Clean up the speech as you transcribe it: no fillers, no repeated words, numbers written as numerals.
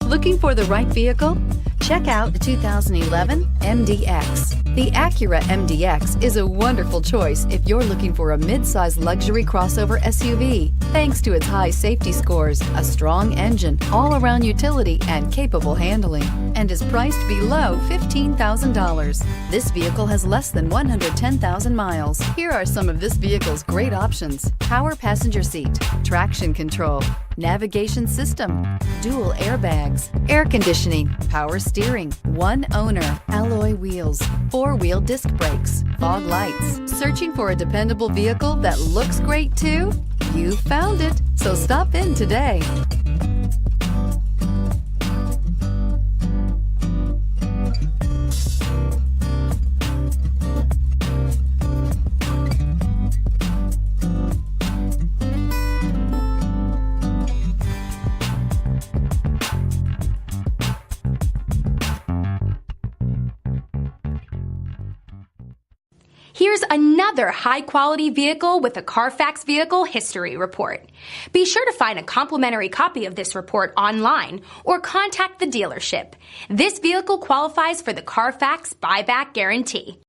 Looking for the right vehicle? Check out the 2011 MDX. The Acura MDX is a wonderful choice if you're looking for a mid-size luxury crossover SUV. Thanks to its high safety scores, a strong engine, all-around utility, and capable handling, and is priced below $15,000. This vehicle has less than 110,000 miles. Here are some of this vehicle's great options: power passenger seat, traction control, navigation system, dual airbags, air conditioning, power steering, one owner, alloy wheels, four-wheel disc brakes, fog lights. Searching for a dependable vehicle that looks great too? You found it, so stop in today. Here's another high-quality vehicle with a Carfax Vehicle History Report. Be sure to find a complimentary copy of this report online or contact the dealership. This vehicle qualifies for the Carfax Buyback Guarantee.